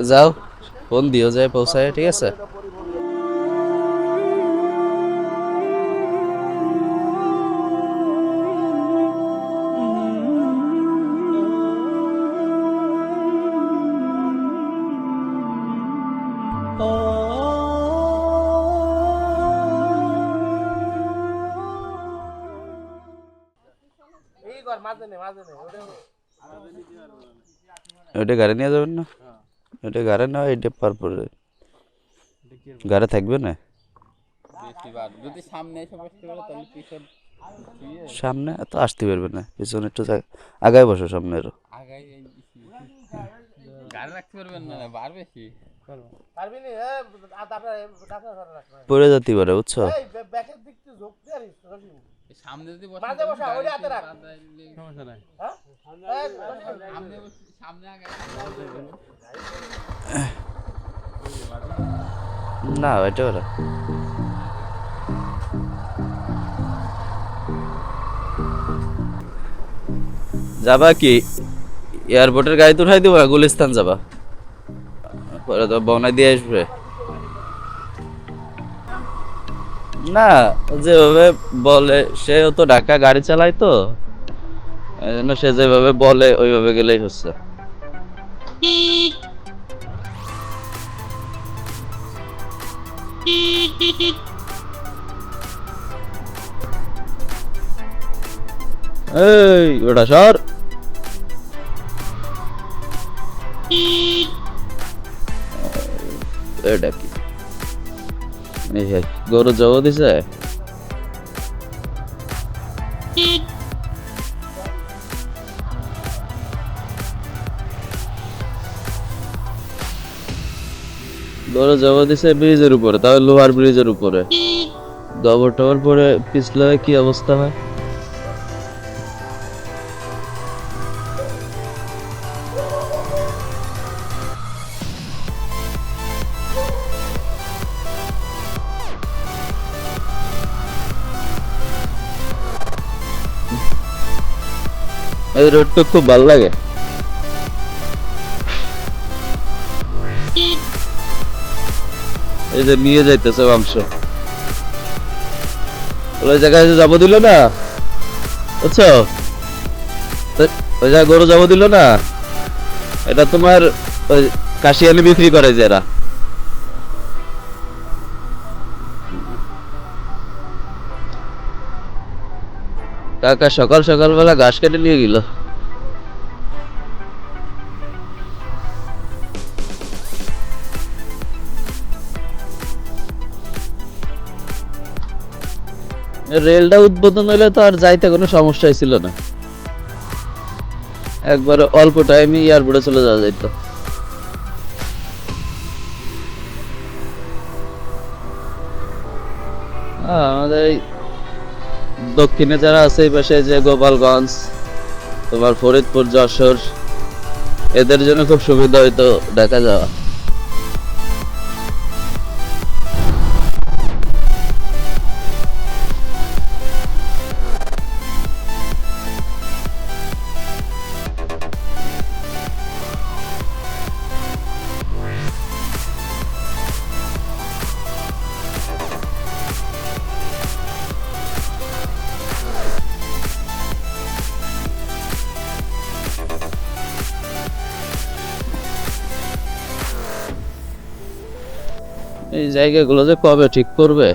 যাও, ফোন দিও যায় পৌঁছায়, ঠিক আছে? ওইটা গাড়ি নিয়ে যাবেন না? ওইটা গাড়ি না, এটা পার পরে গাড়ি থাকবে না যদি সামনে এসে বসতে পারে তাহলে পিছন সামনে, তো আসতে পারবে না, পিছনে একটু আগায় বসো, সামনে আরো আগাই গাড়ি রাখতে পারবেন না, বার বেশি পড়ে যেতে পারে, বুঝছো? সামনে যদি সামনে আগে না এটা ওরা যাবা কি এয়ারপোর্টের গাড়িতে উঠাই দিব, গুলিস্তান যাবা, পরে তো বনাই দিয়ে আসবে। না, যেভাবে বলে, সেও তো ঢাকা গাড়ি চালায়, তো এই জন্য সে যেভাবে বলে ওইভাবে গেলেই হচ্ছে। এই ওটা সর, এটা কি? এই গরু জব দিছে। গরু জব দিছে ব্রিজের উপরে, তাহলে লোহার ব্রিজের উপরে গোবর টবর পরে পিছলে কি অবস্থা হয়? এই রোডটা খুব ভালো লাগে। এই যে নিয়ে যাইতেছে মাংস, ওই জায়গায় যাবো দিল না, বুঝছো? ওই জায়গায় গরু যাবো দিল না, এটা তোমার ওই কাশিয়ানি বিক্রি করে যারা। কাকা সকাল সকাল বেলা ঘাস কেটে নিয়ে গেল। রেলটা উদ্বোধন হইলে তো আর যাইতে কোনো সমস্যাই ছিল না, একবার অল্প টাইমে এয়ারপোর্টে চলে যাওয়া যাইতো। আমাদের এই দক্ষিণে যারা আছে, এই পাশে যে গোপালগঞ্জ, তোমার ফরিদপুর, যশোর, এদের জন্য খুব সুবিধা হইতো দেখা যাওয়া। এই জায়গাগুলো যে কবে ঠিক করবে।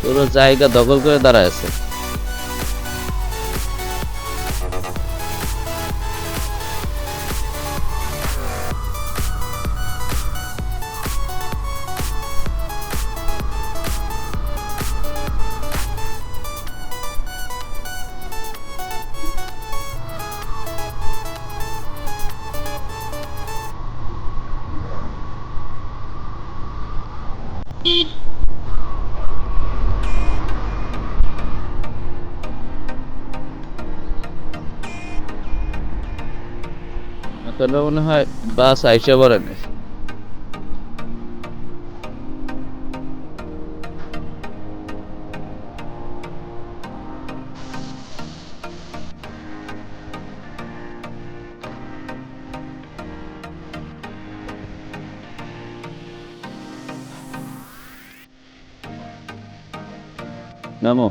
পুরো জায়গা দখল করে দাঁড়ায় আছে। এখন মনে হয় বাস আইসা পড়ে না। নামো।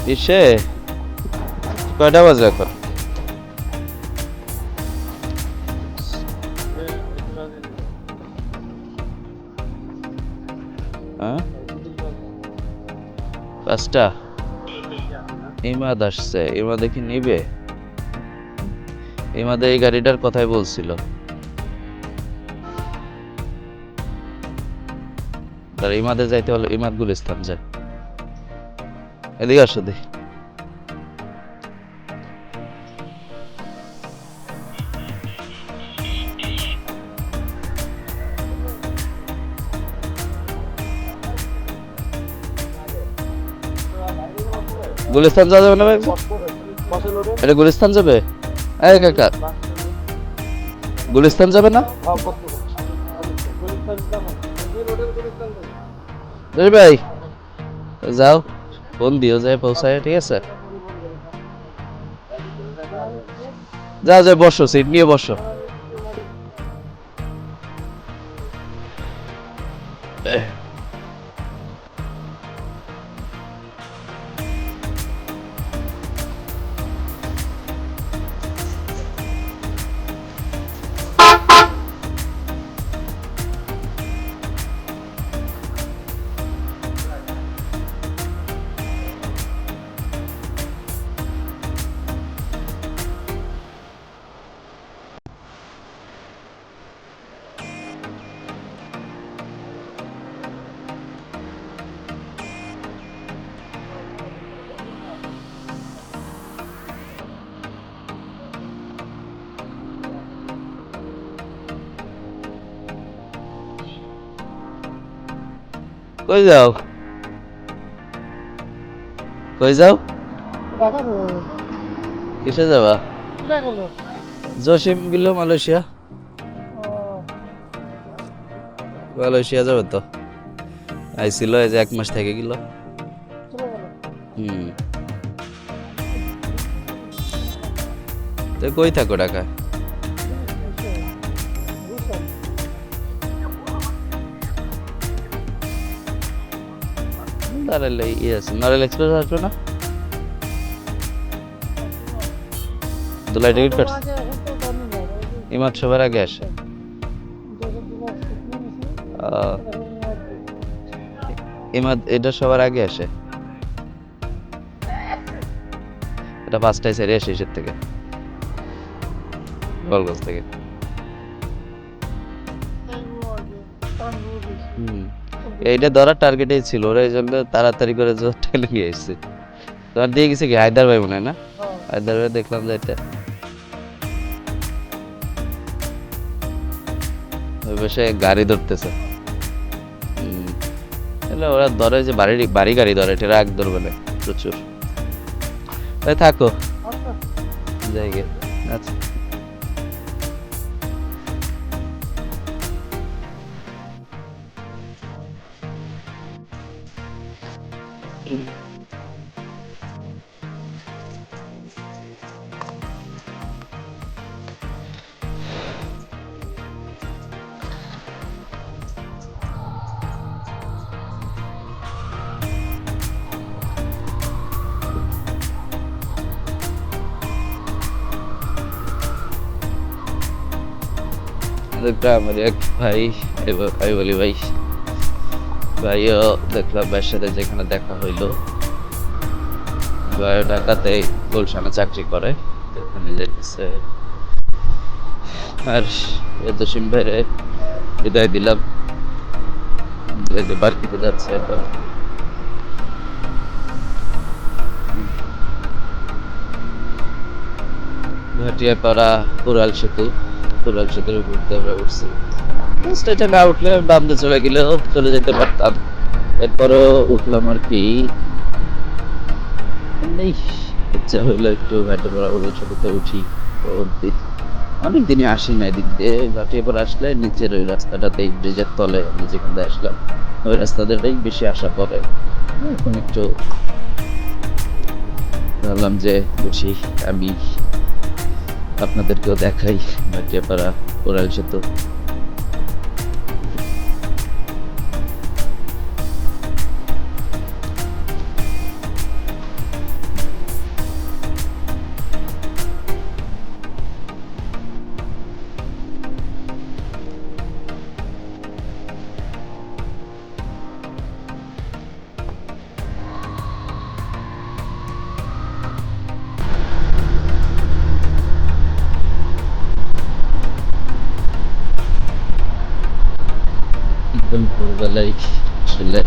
কিসে কয়টা বাজে এখন? হ্যাঁ, 5টা। ইমাদ আসছে, ইমাদ কি নিবে? ইমাদ এই গাড়িটার কথাই বলছিল। তার ইমাদে যাইতে হলে ইমাদ গুলিস্তান যায়। এদিকে আসো দেখি। গুলিস্তান যাওয়া যাবে না ভাই? এটা গুলিস্তান যাবে? এই কাকা, গুলিস্তান যাবে না? ভাই যাও, ফোন দিও যায় পৌঁছায়, ঠিক আছে? যাও যাও, বসো, সিট নিয়ে বসো। কই যাও? কই যাও? কিসে যাবা? জসিম গেল মালয়েশিয়া। মালয়েশিয়া যাবে তো, আইছিল এই যে 1 মাস থেকে গেল। তো কই থাকো ঢাকা? নারায়ণ আছে, নারায়ণ এক্সপ্রেস আসবে না? দুলাই টিকিট কাটছে। ইমাদ সবার আগে আসে। ইমাদ এটা সবার আগে আসে। এটা 5টায় সেরে আসে এসের থেকে, গোলগঞ্জ থেকে। এইটা ধরার টার্গেটেই ছিল ওরা, এই জন্য তাড়াতাড়ি করে ঠেলে নিয়ে এসছে। তোমার দিয়ে গেছে কি হায়দার ভাই মনে হয় না? হায়দার ভাই দেখলাম যে এটা ওই পাশে গাড়ি ধরতেছে। ওরা ধরে যে বাড়ি গাড়ি ধরে, এটা রাগ ধরবে না প্রচুর। তাই থাকো জায়গা। আচ্ছা আমার এক ভাই, আমি বলি ভাই, ভাইও দেখলাম ভাইয়ের সাথে যেখানে দেখা হইলো, ভাই ঢাকাতে গুলশানে চাকরি করে, এখানে যেতেছে। আর জসিম ভাইরে বিদায় দিলাম, বাড়িতে যাচ্ছে এখন। ভাটিয়াপাড়া কোরাল সেতুর উপর দিয়ে আমরা উঠছি। জাস্ট এটা না উঠলে বাম দিয়ে চলে গেলেও চলে যেতে পারতাম, এরপরেও উঠলাম আর কি। এমনি ইচ্ছা হইলো একটু ভাটিয়াপাড়া কোরাল সেতুতে উঠি। অনেক দিনই আসি না এদিক দিয়ে। ভাটিয়াপাড়া আসলে নিচের ওই রাস্তাটাতেই, ব্রিজের তলে আমি যেখান দিয়ে আসলাম ওই রাস্তাটাতেই বেশি আসা পড়ে। এখন একটু ভাবলাম যে বুঝি আমি আপনাদেরকেও দেখাই ভাটিয়াপাড়া কোরাল সেতু। একদম ভোরবেলায় আসলে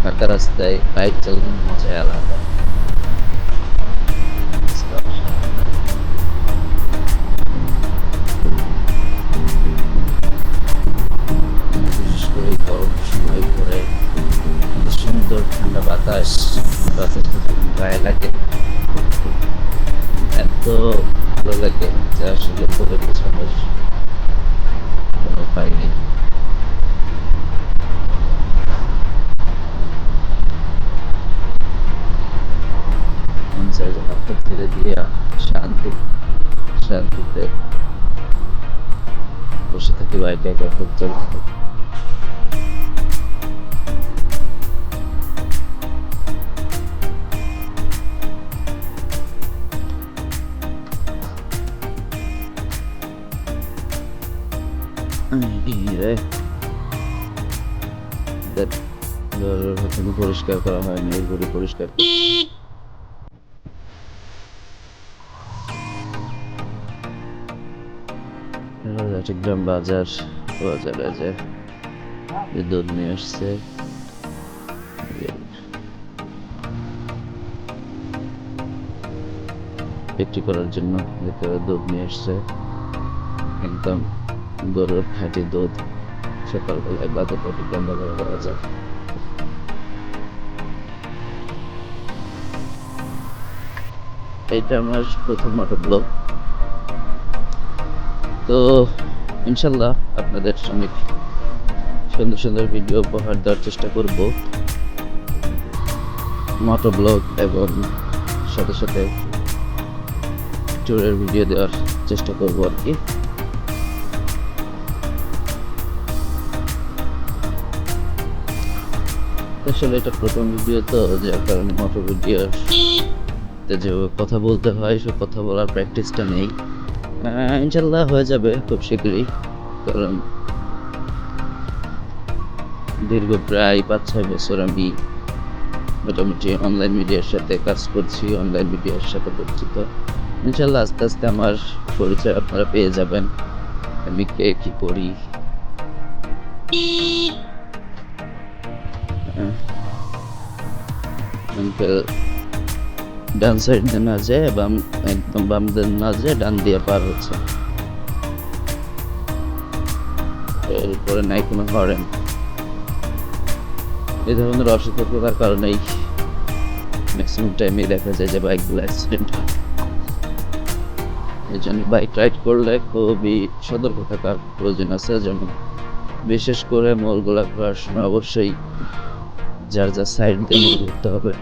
ফাঁকা রাস্তায় বাইক চালানোর মজাই আলাদা। বিশেষ করে এই গরম সময় করে এত সুন্দর ঠান্ডা বাতাস, বাতাসটা যখন গায়ে লাগে এত ভালো লাগে যে আসলে বলে বোঝানোর কোনো উপায় নেই। মন চায় যে হাত ছেড়ে দিয়ে শান্তিতে বসে থাকি বাইকে একা চলতে। এখনো পরিষ্কার করা হয়নি, এগুলি পরিষ্কার গ্রাম বাজারে যে দুধ নিয়ে আসছে, বিক্রি করার জন্য দুধ নিয়ে আসছে। একদম গরুর খাঁটি দুধ, সকালবেলায় বাজার গ্রাম বাজারে পাওয়া যায়। এটা আমার প্রথম মোটর ব্লগ, তো ইনশাল্লাহ আপনাদের অনেক সুন্দর সুন্দর ভিডিও উপহার দেওয়ার চেষ্টা করব, মোটর ব্লগ এবং সাথে সাথে ট্যুরের ভিডিও দেওয়ার চেষ্টা করব আর কি। আসলে এটা প্রথম ভিডিও তো, যার কারণে মোটর ভিডিও যেভাবে কথা বলতে হয় সে কথা বলার প্র্যাকটিসটা নেই। ইনশাল্লাহ হয়ে যাবে খুব শীঘ্রই, কারণ দীর্ঘ প্রায় 5-6 বছর আমি মোটামুটি অনলাইন মিডিয়ার সাথে কাজ করছি, অনলাইন মিডিয়ার সাথে পরিচিত। ইনশাল্লাহ আস্তে আস্তে আমার পরিচয় আপনারা পেয়ে যাবেন, আমি কে কি করি। ডান সাইড দিয়ে না যায় একদম বাম দিয়ে না যায় ডান দিয়ে পার হচ্ছে, এরপরে নাই কোনো হরেন। এই ধরনের অসতর্কতার কারণেই ম্যাক্সিমাম টাইমে দেখা যায় যে বাইকগুলো অ্যাক্সিডেন্ট হয়। এই জন্য বাইক রাইড করলে খুবই সতর্ক থাকার প্রয়োজন আছে, যেমন বিশেষ করে মোড়গুলা করার সময় অবশ্যই যার সাইড দিয়ে মোড় ঘুরতে হবে।